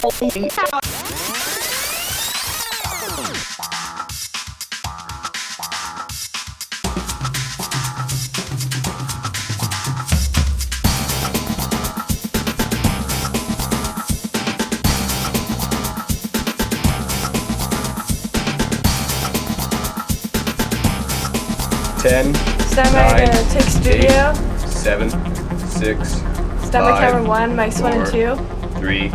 Ten. Stand by to take studio. 8, 7, 6. Stand by timer 1, mics 1 and 2. 3,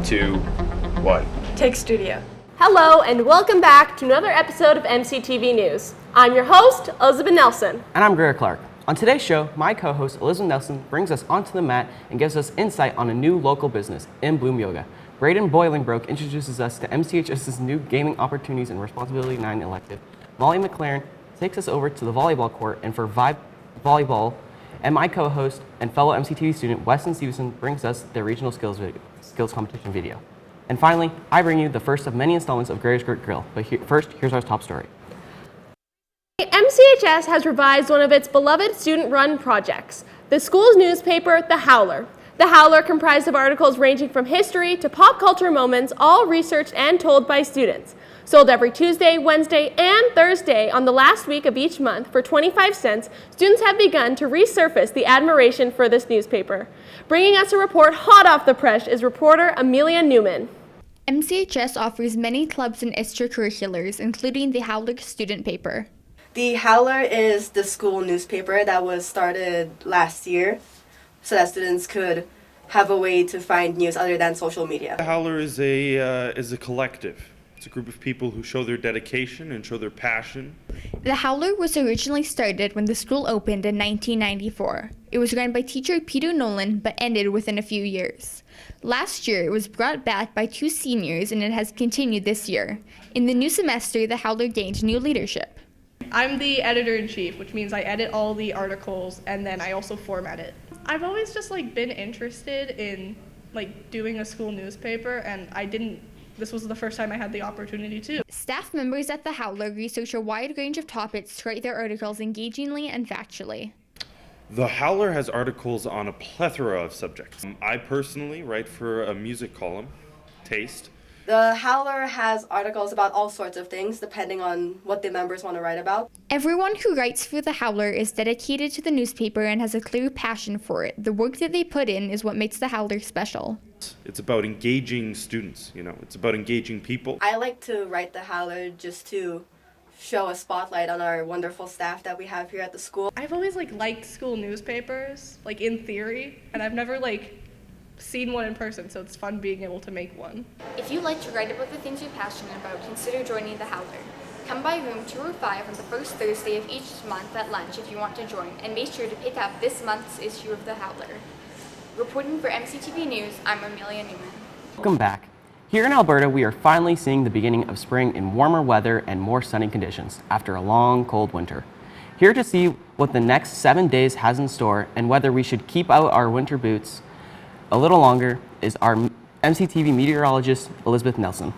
2, 1. Take studio. Hello and welcome back to another episode of MCTV News. I'm your host, Elizabeth Nelson. And I'm Greer Clark. On today's show, my co-host Elizabeth Nelson brings us onto the mat and gives us insight on a new local business, In Bloom Yoga. Braden Bolingbroke introduces us to MCHS's new Gaming Opportunities and Responsibility 9 elective. Molly McLaren takes us over to the volleyball court, and for Volleyball, and my co-host and fellow MCTV student Weston Stevenson brings us their regional skills competition video. And finally, I bring you the first of many installments of Greer's Grit Grill. But first, here's our top story. MCHS has revised one of its beloved student-run projects, the school's newspaper, The Howler. The Howler comprised of articles ranging from history to pop culture moments, all researched and told by students. Sold every Tuesday, Wednesday, and Thursday on the last week of each month for 25 cents, students have begun to resurface the admiration for this newspaper. Bringing us a report hot off the press is reporter Amelia Neuman. MCHS offers many clubs and extracurriculars, including the Howler student paper. The Howler is the school newspaper that was started last year so that students could have a way to find news other than social media. The Howler is a collective. It's a group of people who show their dedication and show their passion. The Howler was originally started when the school opened in 1994. It was run by teacher Peter Nolan but ended within a few years. Last year, it was brought back by 2 seniors and it has continued this year. In the new semester, the Howler gained new leadership. I'm the editor-in-chief, which means I edit all the articles and then I also format it. I've always just been interested in doing a school newspaper, and this was the first time I had the opportunity to. Staff members at the Howler research a wide range of topics to write their articles engagingly and factually. The Howler has articles on a plethora of subjects. I personally write for a music column, Taste. The Howler has articles about all sorts of things, depending on what the members want to write about. Everyone who writes for the Howler is dedicated to the newspaper and has a clear passion for it. The work that they put in is what makes the Howler special. It's about engaging students, it's about engaging people. I like to write the Howler just to show a spotlight on our wonderful staff that we have here at the school. I've always liked school newspapers, in theory, and I've never seen one in person, so it's fun being able to make one. If you like to write about the things you're passionate about, consider joining the Howler. Come by room 205 on the first Thursday of each month at lunch if you want to join, and make sure to pick up this month's issue of the Howler. Reporting for MCTV News, I'm Amelia Neuman. Welcome back. Here in Alberta, we are finally seeing the beginning of spring in warmer weather and more sunny conditions after a long, cold winter. Here to see what the next 7 days has in store and whether we should keep out our winter boots a little longer is our MCTV meteorologist, Elizabeth Nelson.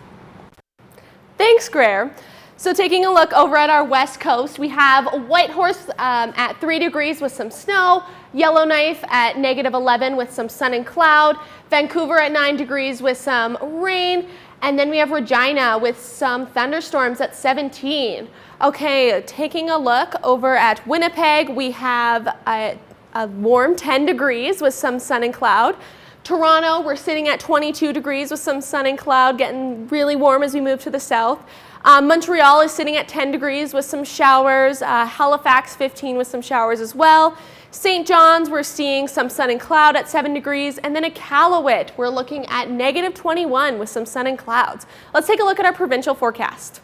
Thanks, Greer. So taking a look over at our west coast, we have Whitehorse at 3 degrees with some snow, Yellowknife at -11 with some sun and cloud, Vancouver at 9 degrees with some rain, and then we have Regina with some thunderstorms at 17. Okay, taking a look over at Winnipeg, we have a warm 10 degrees with some sun and cloud. Toronto, we're sitting at 22 degrees with some sun and cloud, getting really warm as we move to the south. Montreal is sitting at 10 degrees with some showers. Halifax, 15 with some showers as well. St. John's, we're seeing some sun and cloud at 7 degrees. And then at Iqaluit, we're looking at -21 with some sun and clouds. Let's take a look at our provincial forecast.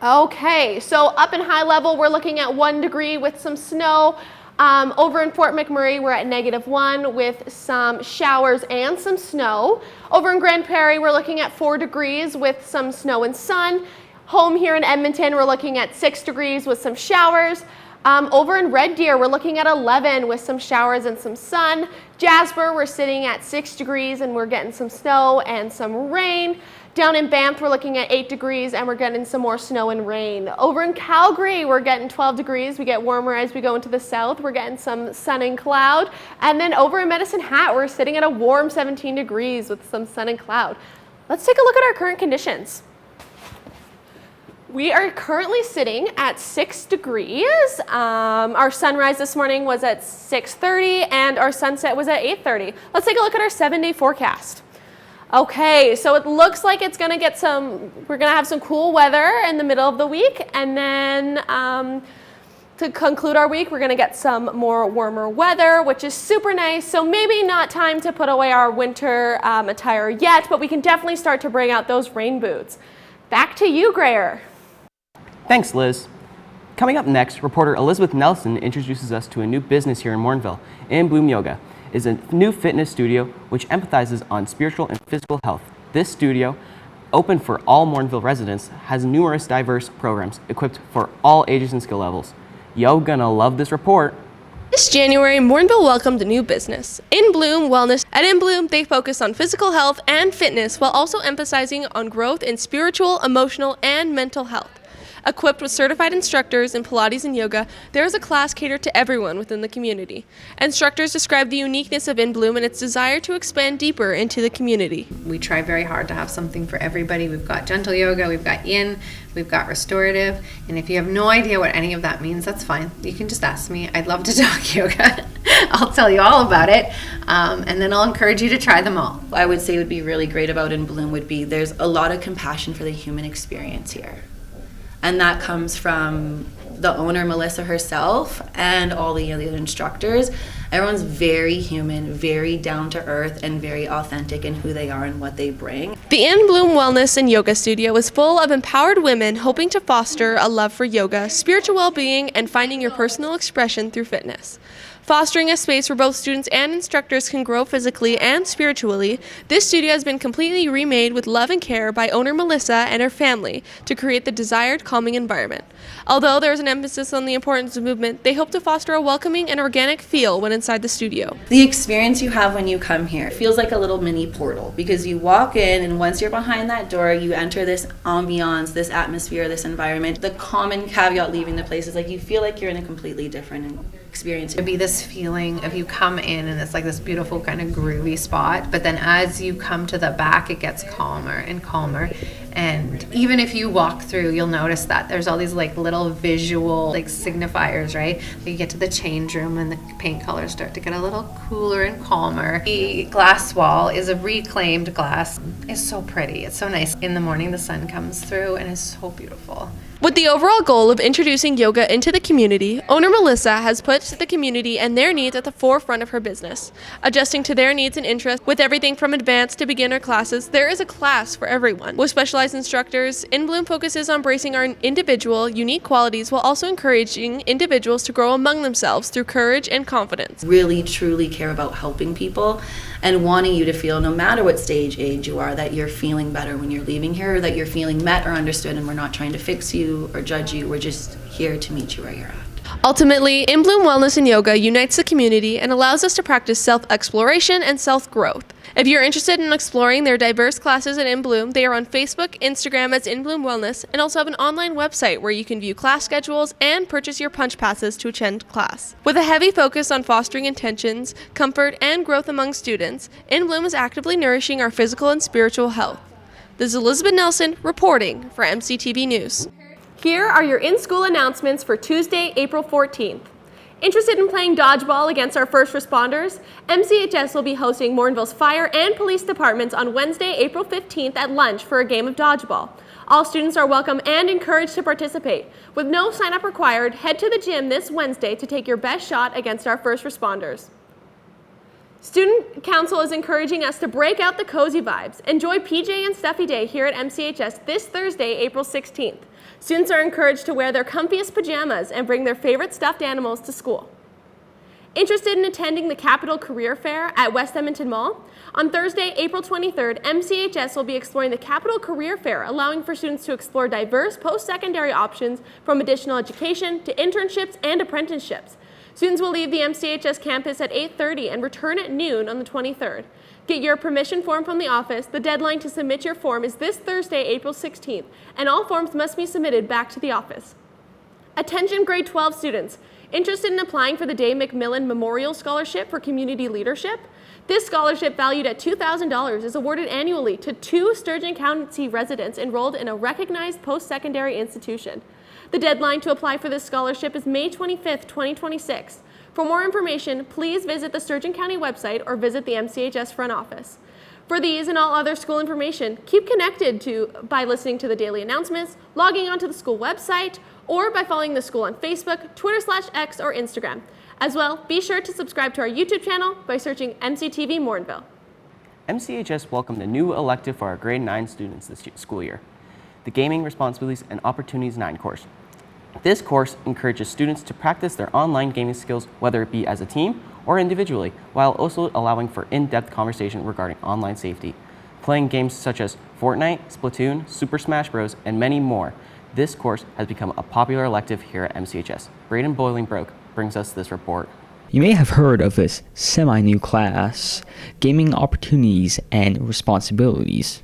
Okay, so up in high level, we're looking at 1 degree with some snow. Over in Fort McMurray, we're at -1 with some showers and some snow. Over in Grand Prairie, we're looking at 4 degrees with some snow and sun. Home here in Edmonton, we're looking at 6 degrees with some showers. Over in Red Deer, we're looking at 11 with some showers and some sun. Jasper, we're sitting at 6 degrees and we're getting some snow and some rain. Down in Banff, we're looking at 8 degrees and we're getting some more snow and rain. Over in Calgary, we're getting 12 degrees. We get warmer as we go into the south. We're getting some sun and cloud. And then over in Medicine Hat, we're sitting at a warm 17 degrees with some sun and cloud. Let's take a look at our current conditions. We are currently sitting at 6 degrees. Our sunrise this morning was at 6:30 and our sunset was at 8:30. Let's take a look at our 7-day forecast. Okay, so it looks like it's gonna get we're gonna have some cool weather in the middle of the week, and then to conclude our week, we're gonna get some more warmer weather, which is super nice. So maybe not time to put away our winter attire yet, but we can definitely start to bring out those rain boots. Back to you, Grayer. Thanks, Liz. Coming up next, reporter Elizabeth Nelson introduces us to a new business here in Morinville. In Bloom Yoga is a new fitness studio which empathizes on spiritual and physical health. This studio, open for all Morinville residents, has numerous diverse programs equipped for all ages and skill levels. Yo gonna love this report. This January, Morinville welcomed a new business, In Bloom Wellness. At In Bloom, they focus on physical health and fitness while also emphasizing on growth in spiritual, emotional, and mental health. Equipped with certified instructors in Pilates and yoga, there is a class catered to everyone within the community. Instructors describe the uniqueness of In Bloom and its desire to expand deeper into the community. We try very hard to have something for everybody. We've got gentle yoga, we've got yin, we've got restorative, and if you have no idea what any of that means, that's fine. You can just ask me. I'd love to talk yoga. I'll tell you all about it, and then I'll encourage you to try them all. I would say would be really great about In Bloom would be there's a lot of compassion for the human experience here. And that comes from the owner, Melissa herself, and all the other instructors. Everyone's very human, very down to earth, and very authentic in who they are and what they bring. The In Bloom Wellness and Yoga Studio is full of empowered women hoping to foster a love for yoga, spiritual well-being, and finding your personal expression through fitness. Fostering a space where both students and instructors can grow physically and spiritually, this studio has been completely remade with love and care by owner Melissa and her family to create the desired calming environment. Although there is an emphasis on the importance of movement, they hope to foster a welcoming and organic feel when inside the studio. The experience you have when you come here feels like a little mini portal because you walk in and once you're behind that door, you enter this ambiance, this atmosphere, this environment. The common caveat leaving the place is like you feel like you're in a completely different experience. It'd be this feeling of you come in and it's like this beautiful kind of groovy spot, but then as you come to the back, it gets calmer and calmer. And even if you walk through, you'll notice that there's all these like little visual like signifiers, right? You get to the change room and the paint colors start to get a little cooler and calmer. The glass wall is a reclaimed glass. It's so pretty. It's so nice. In the morning, the sun comes through and it's so beautiful. With the overall goal of introducing yoga into the community, owner Melissa has put the community and their needs at the forefront of her business. Adjusting to their needs and interests with everything from advanced to beginner classes, there is a class for everyone. With specialized instructors, In Bloom focuses on embracing our individual, unique qualities while also encouraging individuals to grow among themselves through courage and confidence. Really, truly care about helping people and wanting you to feel, no matter what age you are, that you're feeling better when you're leaving here, or that you're feeling met or understood, and we're not trying to fix you or judge you. We're just here to meet you where you're at. Ultimately, In Bloom Wellness and Yoga unites the community and allows us to practice self-exploration and self-growth. If you're interested in exploring their diverse classes at In Bloom, they are on Facebook, Instagram as In Bloom Wellness, and also have an online website where you can view class schedules and purchase your punch passes to attend class. With a heavy focus on fostering intentions, comfort, and growth among students, In Bloom is actively nourishing our physical and spiritual health. This is Elizabeth Nelson reporting for MCTV News. Here are your in-school announcements for Tuesday, April 14th. Interested in playing dodgeball against our first responders? MCHS will be hosting Morinville's fire and police departments on Wednesday, April 15th at lunch for a game of dodgeball. All students are welcome and encouraged to participate. With no sign-up required, head to the gym this Wednesday to take your best shot against our first responders. Student Council is encouraging us to break out the cozy vibes. Enjoy PJ and Stuffy Day here at MCHS this Thursday, April 16th. Students are encouraged to wear their comfiest pajamas and bring their favorite stuffed animals to school. Interested in attending the Capital Career Fair at West Edmonton Mall? On Thursday, April 23rd, MCHS will be exploring the Capital Career Fair, allowing for students to explore diverse post-secondary options from additional education to internships and apprenticeships. Students will leave the MCHS campus at 8:30 and return at noon on the 23rd. Get your permission form from the office. The deadline to submit your form is this Thursday, April 16th, and all forms must be submitted back to the office. Attention grade 12 students. Interested in applying for the Dave McMillan Memorial Scholarship for Community Leadership? This scholarship, valued at $2,000, is awarded annually to 2 Sturgeon County residents enrolled in a recognized post-secondary institution. The deadline to apply for this scholarship is May 25th, 2026. For more information, please visit the Sturgeon County website or visit the MCHS front office. For these and all other school information, keep connected by listening to the daily announcements, logging onto the school website, or by following the school on Facebook, Twitter/X, or Instagram. As well, be sure to subscribe to our YouTube channel by searching MCTV Morinville. MCHS welcomed a new elective for our grade 9 students this school year, the Gaming Responsibilities and Opportunities 9 course. This course encourages students to practice their online gaming skills, whether it be as a team or individually, while also allowing for in-depth conversation regarding online safety. Playing games such as Fortnite, Splatoon, Super Smash Bros., and many more, this course has become a popular elective here at MCHS. Braden Bolingbroke brings us this report. You may have heard of this semi-new class, Gaming Opportunities and Responsibilities.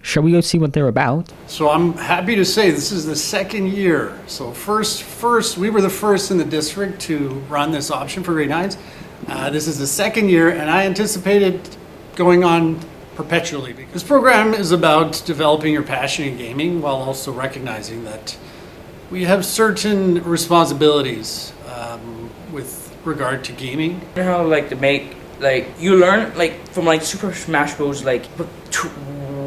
Shall we go see what they're about? So I'm happy to say this is the second year. So first we were the first in the district to run this option for grade 9s. This is the second year, and I anticipate it going on perpetually. This program is about developing your passion in gaming while also recognizing that we have certain responsibilities with regard to gaming. You know how to make you learn from Super Smash Bros.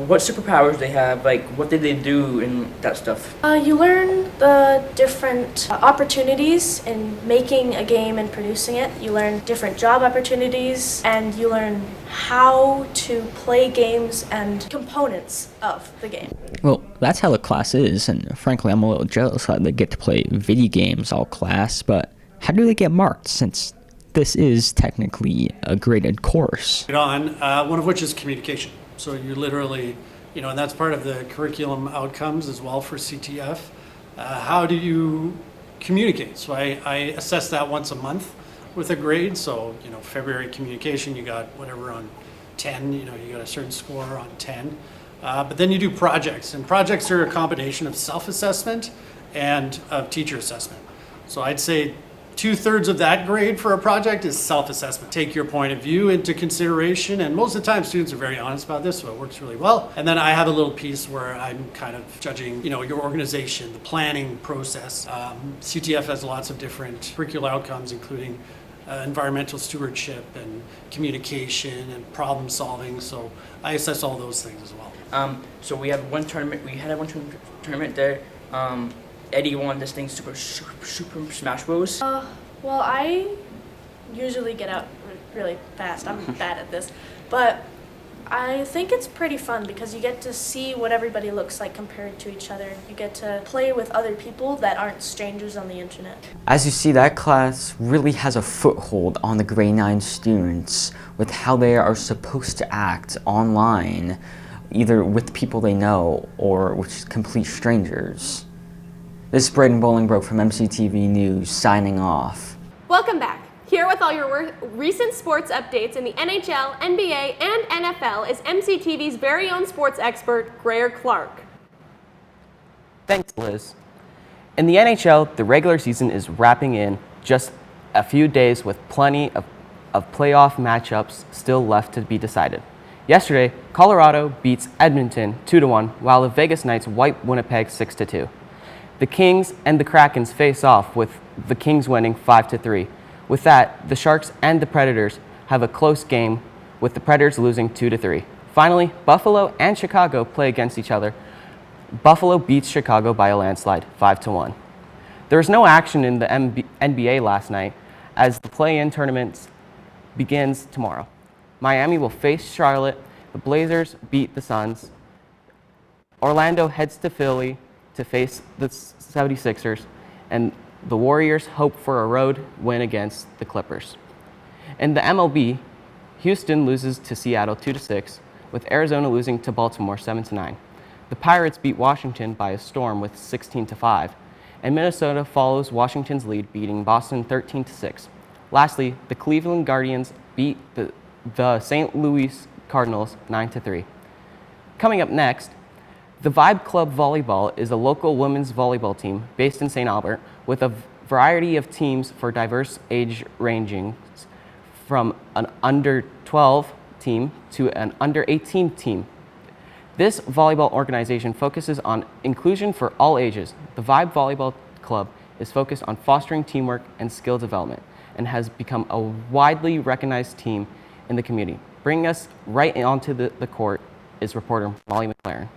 What superpowers they have, what did they do and that stuff. You learn the different opportunities in making a game and producing it. You learn different job opportunities, and you learn how to play games and components of the game. Well, that's how the class is, and frankly, I'm a little jealous that they get to play video games all class, but how do they get marked since this is technically a graded course? One of which is communication. So you literally, and that's part of the curriculum outcomes as well for CTF. How do you communicate? So I assess that once a month with a grade. So, February communication, you got whatever on 10, you got a certain score on 10. But then you do projects, and projects are a combination of self-assessment and of teacher assessment. So I'd say 2/3 of that grade for a project is self-assessment. Take your point of view into consideration, and most of the time students are very honest about this, so it works really well. And then I have a little piece where I'm kind of judging, your organization, the planning process. CTF has lots of different curricular outcomes, including environmental stewardship and communication and problem solving, so I assess all those things as well. So we have one tournament, tournament there. Eddie won this thing, Super Smash Bros. Well, I usually get out really fast. I'm bad at this. But I think it's pretty fun because you get to see what everybody looks like compared to each other. You get to play with other people that aren't strangers on the internet. As you see, that class really has a foothold on the grade 9 students with how they are supposed to act online, either with people they know or with complete strangers. This is Braden Bolingbroke from MCTV News signing off. Welcome back. Here with all your recent sports updates in the NHL, NBA, and NFL is MCTV's very own sports expert, Greer Clark. Thanks, Liz. In the NHL, the regular season is wrapping in just a few days with plenty of playoff matchups still left to be decided. Yesterday, Colorado beats Edmonton 2-1, while the Vegas Knights wipe Winnipeg 6-2. The Kings and the Krakens face off, with the Kings winning 5-3. With that, the Sharks and the Predators have a close game, with the Predators losing 2-3. Finally, Buffalo and Chicago play against each other. Buffalo beats Chicago by a landslide, 5-1. There was no action in the NBA last night, as the play-in tournament begins tomorrow. Miami will face Charlotte. The Blazers beat the Suns. Orlando heads to Philly to face the 76ers, and the Warriors hope for a road win against the Clippers. In the MLB, Houston loses to Seattle 2-6, with Arizona losing to Baltimore 7-9. The Pirates beat Washington by a storm with 16-5, and Minnesota follows Washington's lead, beating Boston 13-6. Lastly, the Cleveland Guardians beat the St. Louis Cardinals 9-3. Coming up next, the Vibe Club Volleyball is a local women's volleyball team based in St. Albert with a variety of teams for diverse age rangings, from an under 12 team to an under 18 team. This volleyball organization focuses on inclusion for all ages. The Vibe Volleyball Club is focused on fostering teamwork and skill development and has become a widely recognized team in the community. Bringing us right onto the court is reporter Molly McLaren.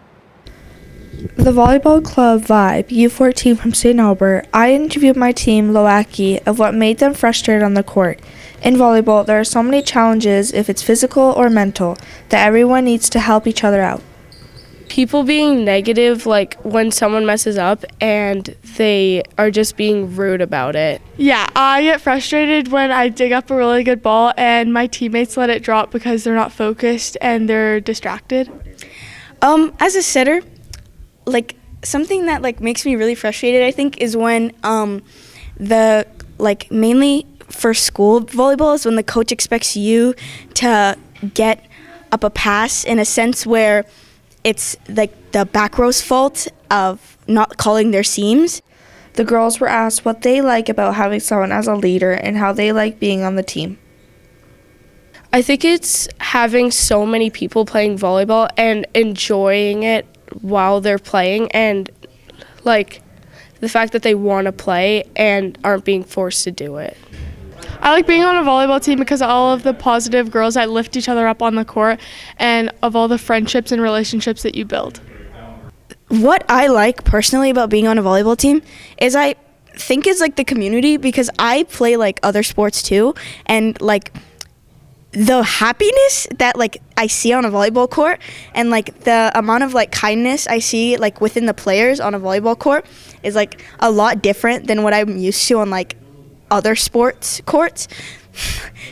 The Volleyball Club Vibe U14 from St. Albert, I interviewed my team, Lowacki, of what made them frustrated on the court. In volleyball, there are so many challenges, if it's physical or mental, that everyone needs to help each other out. People being negative, like when someone messes up and they are just being rude about it. Yeah, I get frustrated when I dig up a really good ball and my teammates let it drop because they're not focused and they're distracted. As a setter, like something that like makes me really frustrated, I think, is when the like mainly for school volleyball is when the coach expects you to get up a pass in a sense where it's like the back row's fault of not calling their seams. The girls were asked what they like about having someone as a leader and how they like being on the team. I think it's having so many people playing volleyball and enjoying it while they're playing, and like the fact that they want to play and aren't being forced to do it. I like being on a volleyball team because of all of the positive girls that lift each other up on the court and of all the friendships and relationships that you build. What I like personally about being on a volleyball team is I think it's like the community, because I play like other sports too, and like the happiness that like I see on a volleyball court and like the amount of like kindness I see like within the players on a volleyball court is like a lot different than what I'm used to on like other sports courts.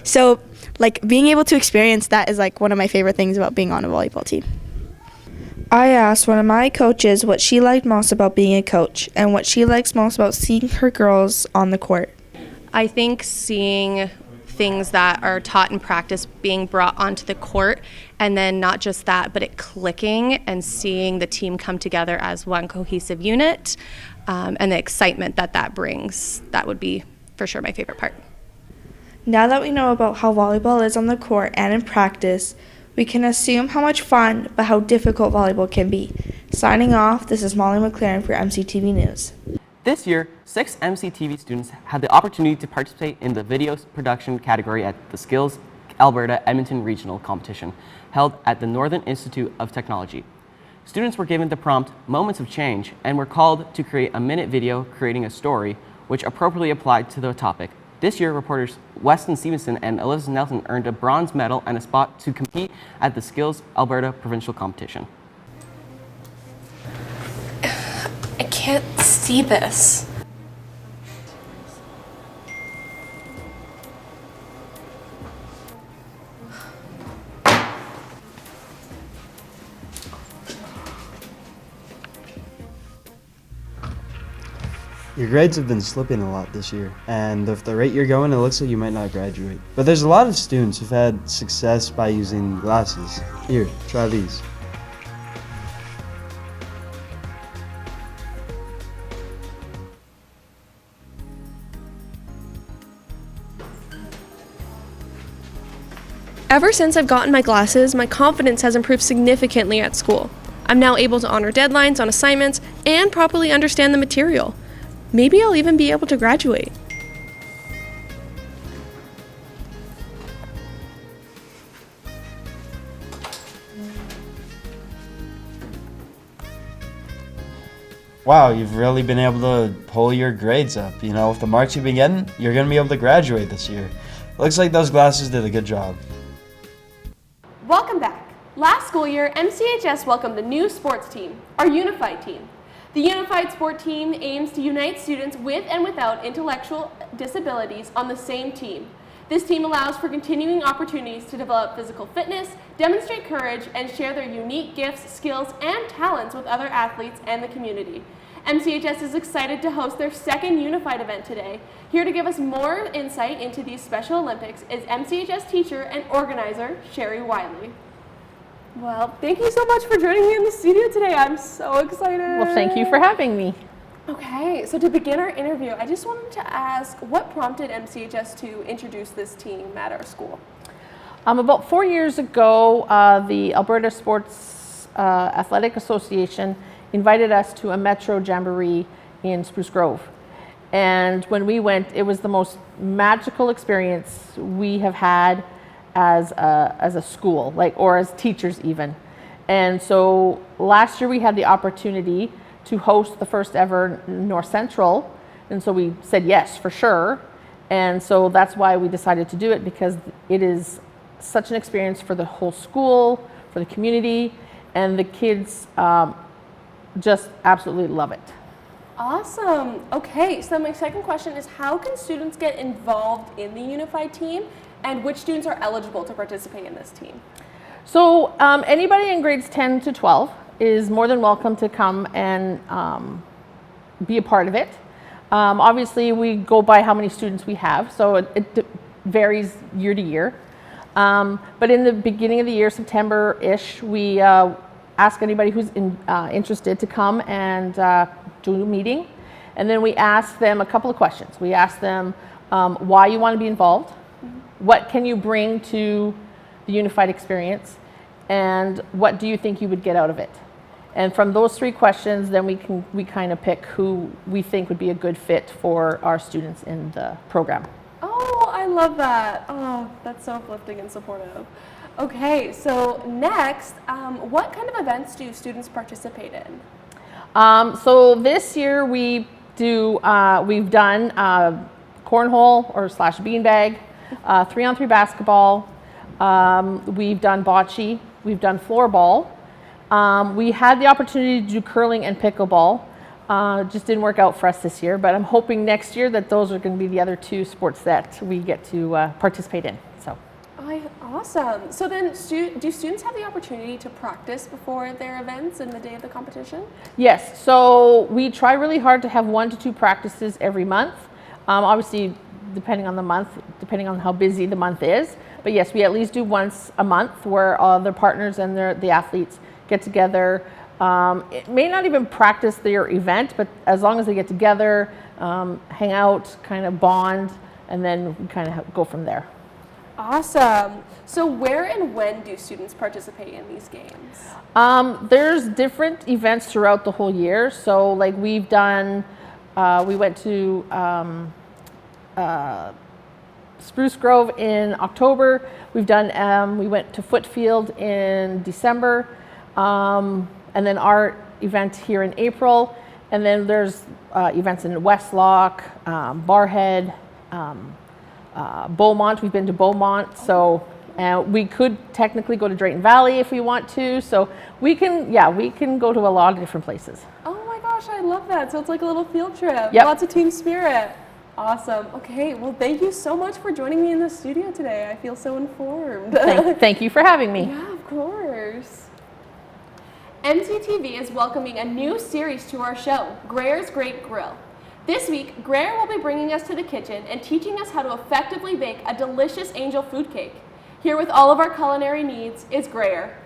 So like being able to experience that is like one of my favorite things about being on a volleyball team. I asked one of my coaches what she liked most about being a coach and what she likes most about seeing her girls on the court. I think seeing things that are taught in practice being brought onto the court, and then not just that, but it clicking and seeing the team come together as one cohesive unit, and the excitement that brings, that would be for sure my favorite part. Now that we know about how volleyball is on the court and in practice, we can assume how much fun but how difficult volleyball can be. Signing off, this is Molly McLaren for MCTV News. This year, 6 MCTV students had the opportunity to participate in the video production category at the Skills Alberta Edmonton Regional Competition, held at the Northern Institute of Technology. Students were given the prompt, Moments of Change, and were called to create a minute video creating a story which appropriately applied to the topic. This year, reporters Weston Stevenson and Elizabeth Nelson earned a bronze medal and a spot to compete at the Skills Alberta Provincial Competition. I can't see this. Your grades have been slipping a lot this year, and if the rate you're going, it looks like you might not graduate. But there's a lot of students who've had success by using glasses. Here, try these. Ever since I've gotten my glasses, my confidence has improved significantly at school. I'm now able to honor deadlines on assignments and properly understand the material. Maybe I'll even be able to graduate. Wow, you've really been able to pull your grades up. You know, with the marks you've been getting, you're going to be able to graduate this year. Looks like those glasses did a good job. Welcome back. Last school year, MCHS welcomed a new sports team, our Unified team. The Unified Sport Team aims to unite students with and without intellectual disabilities on the same team. This team allows for continuing opportunities to develop physical fitness, demonstrate courage, and share their unique gifts, skills, and talents with other athletes and the community. MCHS is excited to host their second Unified event today. Here to give us more insight into these Special Olympics is MCHS teacher and organizer, Sherry Wiley. Well, thank you so much for joining me in the studio today. I'm so excited. Well, thank you for having me. Okay, so to begin our interview, I just wanted to ask, what prompted MCHS to introduce this team at our school? About 4 years ago, the Alberta Sports Athletic Association invited us to a Metro Jamboree in Spruce Grove. And when we went, it was the most magical experience we have had as a school, or as teachers even. And so last year we had the opportunity to host the first ever North Central, and so we said yes for sure. And so that's why we decided to do it, because it is such an experience for the whole school, for the community, and the kids just absolutely love it. Awesome. Okay, so my second question is, how can students get involved in the Unified team, and which students are eligible to participate in this team? So anybody in grades 10 to 12 is more than welcome to come and be a part of it. Obviously, we go by how many students we have, so it varies year to year. But in the beginning of the year, September-ish, we ask anybody who's interested to come and do a meeting. And then we ask them a couple of questions. We ask them why you want to be involved, what can you bring to the Unified experience, and what do you think you would get out of it? And from those three questions, then we kind of pick who we think would be a good fit for our students in the program. Oh, I love that. Oh, that's so uplifting and supportive. Okay, so next, what kind of events do students participate in? So this year we've done cornhole or / beanbag, 3-on-3 basketball. We've done bocce. We've done floorball. We had the opportunity to do curling and pickleball. Just didn't work out for us this year, but I'm hoping next year that those are going to be the other two sports that we get to participate in. So. Awesome. So then, do students have the opportunity to practice before their events and the day of the competition? Yes. So we try really hard to have 1 to 2 practices every month. Obviously, depending on the month, depending on how busy the month is. But yes, we at least do once a month where all the partners and the athletes get together. It may not even practice their event, but as long as they get together, hang out, kind of bond, and then we kind of go from there. Awesome. So where and when do students participate in these games? There's different events throughout the whole year. So like we've done, we went to Spruce Grove in October. We've done, we went to Footfield in December. And then our event here in April. And then there's events in Westlock, Barhead, Beaumont. We've been to Beaumont, so we could technically go to Drayton Valley if we want to. So we can go to a lot of different places. Oh my gosh, I love that. So it's like a little field trip. Yep. Lots of team spirit. Awesome. Okay, well, thank you so much for joining me in the studio today. I feel so informed. Thank you for having me. Yeah, of course. MCTV is welcoming a new series to our show, Grayer's Great Grill. This week, Grayer will be bringing us to the kitchen and teaching us how to effectively bake a delicious angel food cake. Here with all of our culinary needs is Grayer.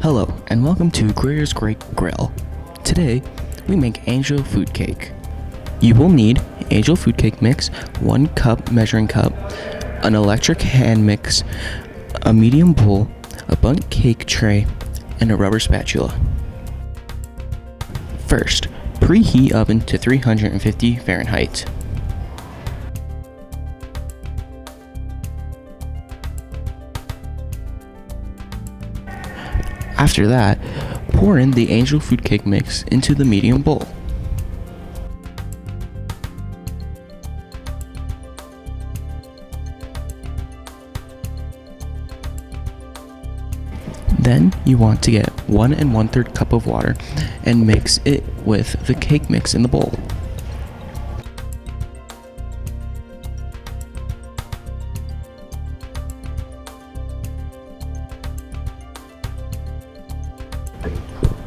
Hello, and welcome to Grayer's Great Grill. Today, we make angel food cake. You will need angel food cake mix, 1 cup measuring cup, an electric hand mix, a medium bowl, a bundt cake tray, and a rubber spatula. First, preheat oven to 350 Fahrenheit. After that, pour in the angel food cake mix into the medium bowl. Then you want to get 1 1/3 cup of water and mix it with the cake mix in the bowl.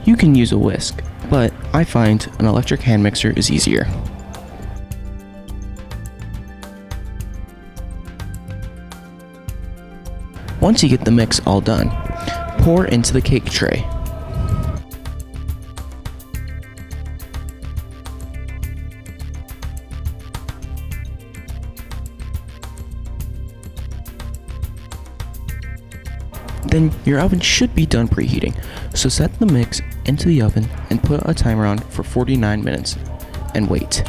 You can use a whisk, but I find an electric hand mixer is easier. Once you get the mix all done, pour into the cake tray. Then your oven should be done preheating, so set the mix into the oven and put a timer on for 49 minutes and wait.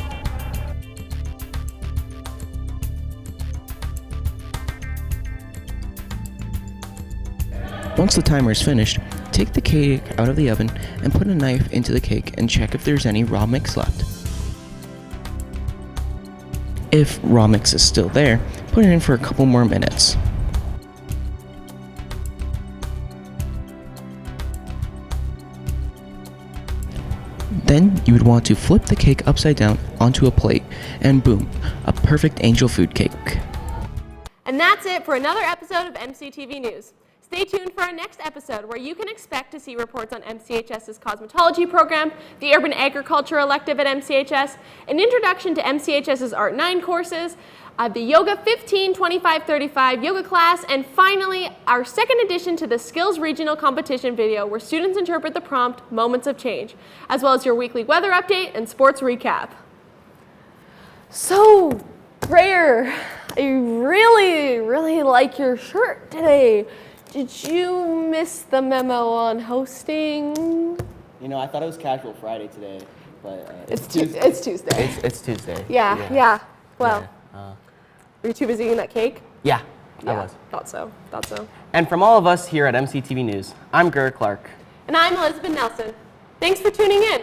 Once the timer is finished, take the cake out of the oven and put a knife into the cake and check if there's any raw mix left. If raw mix is still there, put it in for a couple more minutes. Then you would want to flip the cake upside down onto a plate, and boom, a perfect angel food cake. And that's it for another episode of MCTV News. Stay tuned for our next episode where you can expect to see reports on MCHS's cosmetology program, the urban agriculture elective at MCHS, an introduction to MCHS's Art 9 courses, the Yoga 15, 25, 35 yoga class, and finally, our second addition to the Skills Regional Competition video where students interpret the prompt, Moments of Change, as well as your weekly weather update and sports recap. So, Grayer, I really like your shirt today. Did you miss the memo on hosting? You know, I thought it was Casual Friday today, but It's Tuesday. It's Tuesday. Yeah. Well, were you too busy eating that cake? Yeah, I was. Thought so. And from all of us here at MCTV News, I'm Gurr Clark. And I'm Elizabeth Nelson. Thanks for tuning in.